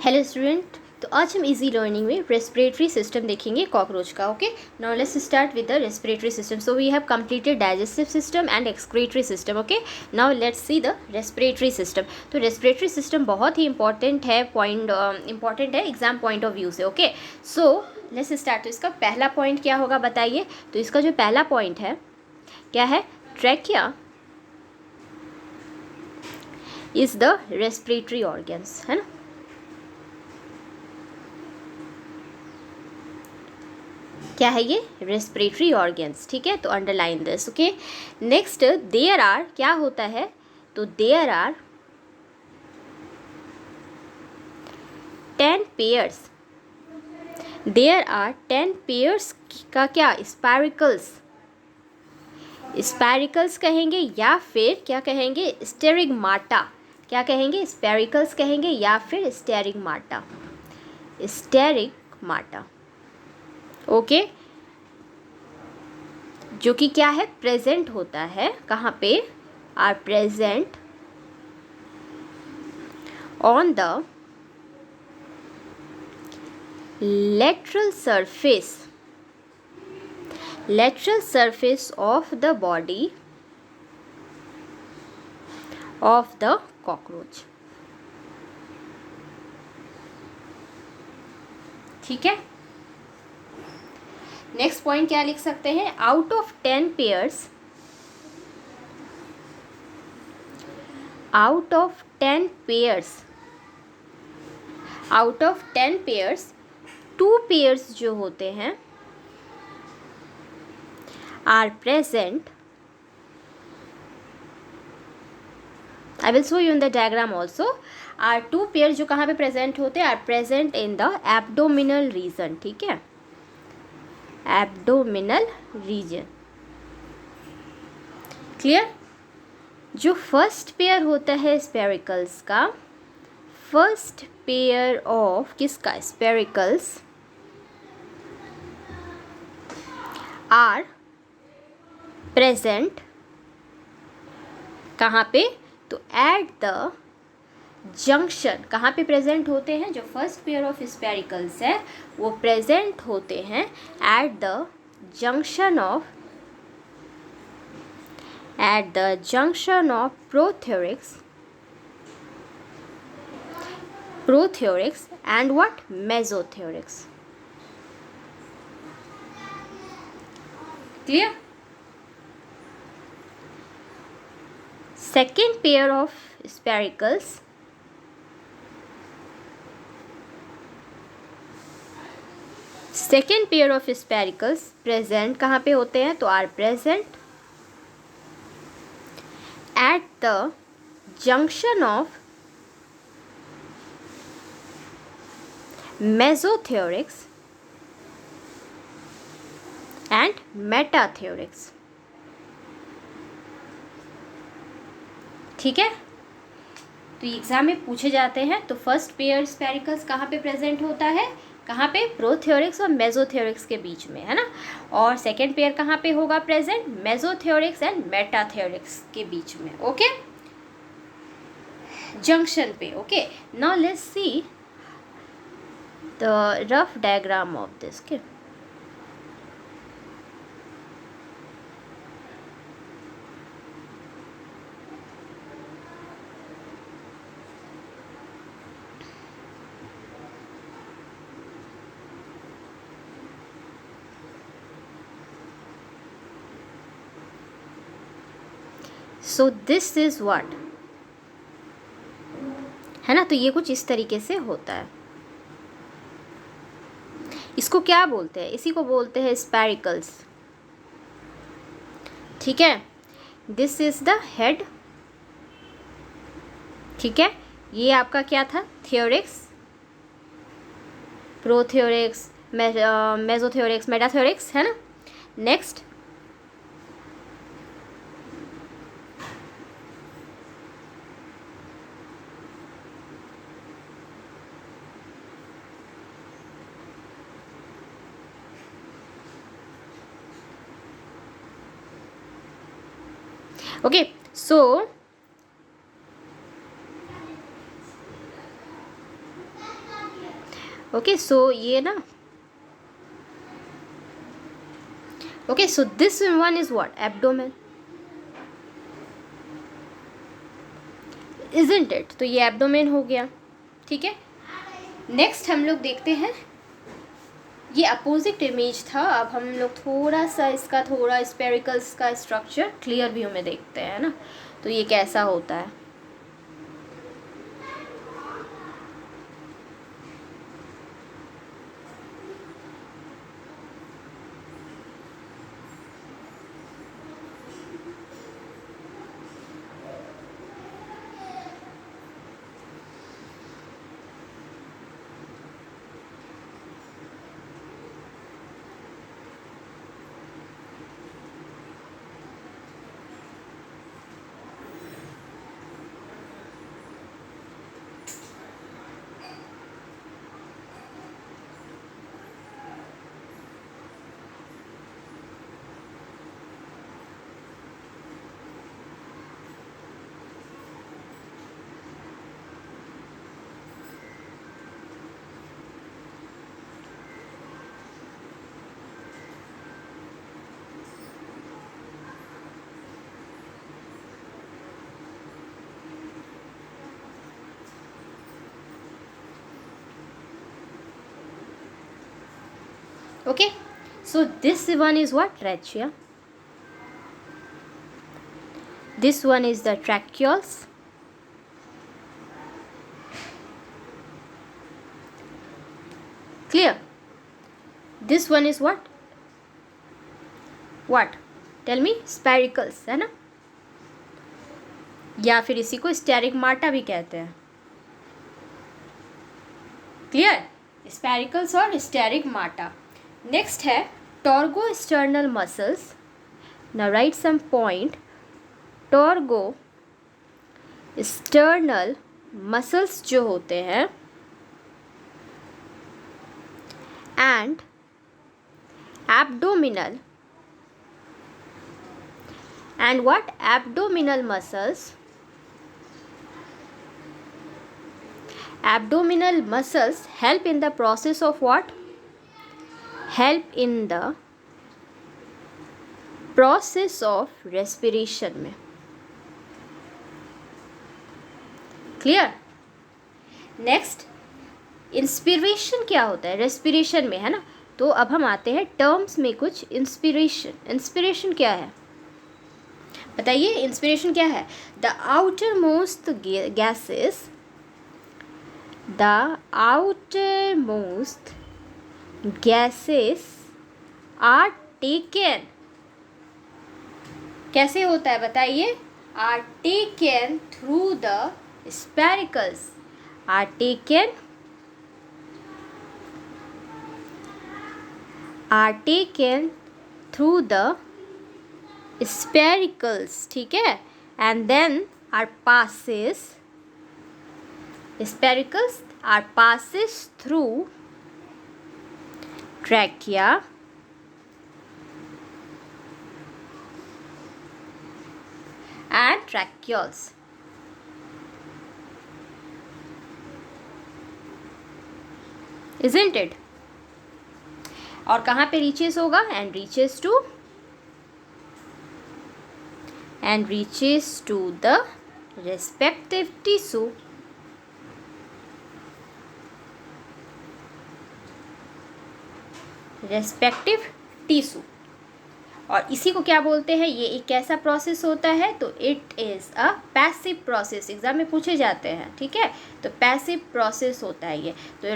Hello student, तो आज हम इजी लर्निंग में रेस्पिरेटरी सिस्टम देखेंगे कॉकरोच का. Okay, now let's start with the respiratory system. So we have completed digestive system and excretory system. Okay, now let's see the respiratory system. तो respiratory system बहुत ही important है, important है exam point of view से. Okay, so let's start. तो इसका पहला point क्या होगा बताइए. तो इसका जो पहला पॉइंट है क्या है, trachea is the respiratory organs, है ना. क्या है ये, रेस्पिरेटरी ऑर्गन्स. ठीक है, तो underline this. Okay, next there are क्या होता है, तो there are 10 pairs. There are 10 pairs का क्या, स्पाइरिकल्स. स्पाइरिकल्स कहेंगे या फिर क्या कहेंगे, स्टेरिगमाटा. क्या कहेंगे, स्पेरिकल्स कहेंगे या फिर स्टेरिगमाटा. स्टेरिगमाटा. ओके, जो कि क्या है, प्रेजेंट होता है कहाँ पे, are present on the lateral surface of the body of the cockroach. ठीक है, नेक्स्ट पॉइंट क्या लिख सकते हैं, out of 10 pairs, out of 10 pairs, out of 10 pairs 2 pairs जो होते हैं are present. I will show you in the diagram also. Are 2 pair जो कहाँ पे प्रेजेंट होते हैं, are present in the abdominal region. ठीक है, एब्डोमिनल रीजन. क्लियर. जो फर्स्ट पेयर होता है स्पेरिकल्स का, फर्स्ट पेयर ऑफ किसका, स्पेरिकल्स आर प्रेजेंट कहाँ पे, तो एट द जंक्शन. कहाँ पे प्रेजेंट होते हैं, जो फर्स्ट पेयर ऑफ स्पेरिकल्स है वो प्रेजेंट होते हैं at the junction of, at the junction of prothorax and what, mesothorax. Clear. Second pair of spiracles second pair of spiracles present कहाँ पे होते हैं, तो are present at the junction of mesothorax and metathorax. ठीक है, तो exam में पूछे जाते हैं. तो फर्स्ट पेयर स्पेरिकल्स कहाँ पे प्रेजेंट होता है, कहाँ पे, प्रोथेरिक्स और मेसोथेरिक्स के बीच में, है ना. और सेकेंड पेयर कहाँ पे होगा प्रेजेंट, मेसोथेरिक्स एंड मेटाथेरिक्स के बीच में. ओके, जंक्शन पे. Okay, now let's see the rough diagram of this. के सो दिस इज व्हाट, है ना. तो ये कुछ इस तरीके से होता है. इसको क्या बोलते हैं, इसी को बोलते हैं स्पेरिकल्स. ठीक है, दिस इज द हेड. ठीक है, ये आपका क्या था, थियोरिक्स, प्रोथियोरिक्स, मेसोथियोरिक्स, मेटाथियोरिक्स, है ना. Next okay, so okay so ये ना, okay so this one is what, abdomen, isn't it? तो ये एब्डोमेन हो गया, ठीक है। नेक्स्ट हम लोग देखते हैं, ये अपोजिट इमेज था, अब हम लोग थोड़ा सा इसका थोड़ा स्पेरिकल्स का स्ट्रक्चर क्लियर व्यू में देखते हैं ना, तो ये कैसा होता है। Okay, so this one is what, trachea, this one is the tracheoles, clear? This one is what, tell me, spiracles है ना, या फिर इसी को स्टेरिगमाटा भी कहते हैं, क्लियर? स्पेरिकल्स और स्टेरिगमाटा। नेक्स्ट है tergosternal muscles, now write some point, tergosternal muscles जो होते हैं and abdominal and what, abdominal muscles, abdominal muscles help in the process of what, help in the process of respiration में, clear? next inspiration क्या होता है respiration में, है ना, तो अब हम आते हैं टर्म्स में कुछ। इंस्पिरेशन क्या है बताइए, इंस्पिरेशन क्या है? The outermost gases, the outermost gases are taken, कैसे होता है बताइए? Are taken through the spiracles, are taken through the spiracles, ठीक है, and then are passes, spiracles are passes through trachea and tracheoles, isn't it? और कहाँ पे reaches होगा? And reaches to the respective tissue, और इसी को क्या बोलते हैं? ये एक कैसा प्रोसेस होता है? तो it is a passive process, exam में पूछे जाते हैं, ठीक है, तो पैसिव प्रोसेस होता है ये। तो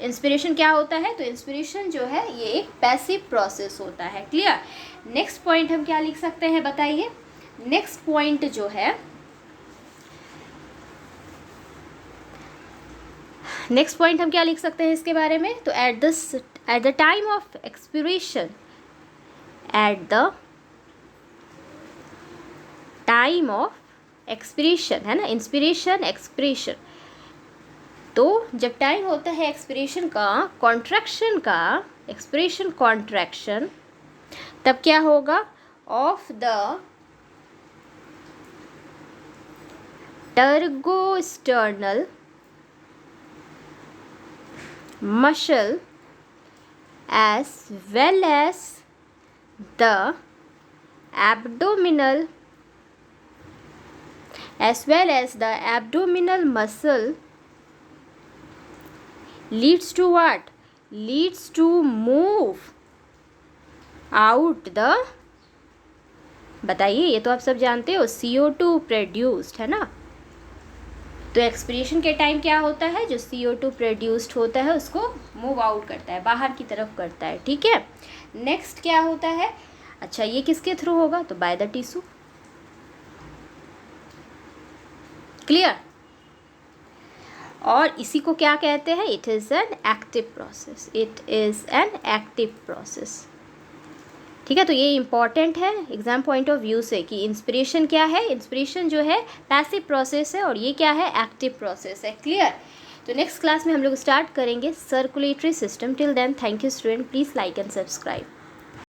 इंस्पिरेशन क्या होता है? तो इंस्पिरेशन जो है ये एक पैसिव प्रोसेस होता है, क्लियर? नेक्स्ट पॉइंट हम क्या लिख सकते हैं बताइए? नेक्स्ट पॉइंट जो है, नेक्स्ट पॉइंट हम क्या लिख सकते हैं इसके बारे में? तो at the time of expiration, at the time of expiration, है ना, इंस्पिरेशन एक्सपिरेशन, तो जब टाइम होता है एक्सपिरेशन का, कॉन्ट्रैक्शन का, एक्सपिरेशन कॉन्ट्रैक्शन, तब क्या होगा? Of the tergosternal muscle as well as the abdominal muscle leads to what? Leads to move out the, बताइए, ये तो आप सब जानते हो, CO2 प्रोड्यूस्ड है ना। तो एक्सपिरेशन के टाइम क्या होता है, जो CO2 प्रोड्यूस्ड होता है उसको मूव आउट करता है, बाहर की तरफ करता है, ठीक है। नेक्स्ट क्या होता है, अच्छा ये किसके थ्रू होगा, तो बाय द टिश्यू। क्लियर। और इसी को क्या कहते हैं, it is an active process, it is an active process, ठीक है। तो ये इंपॉर्टेंट है एग्जाम पॉइंट ऑफ व्यू से कि इंस्पिरेशन क्या है, इंस्पिरेशन जो है पैसिव प्रोसेस है और ये क्या है, एक्टिव प्रोसेस है। क्लियर। तो नेक्स्ट क्लास में हम लोग स्टार्ट करेंगे circulatory system. Till then thank you student, please like and subscribe.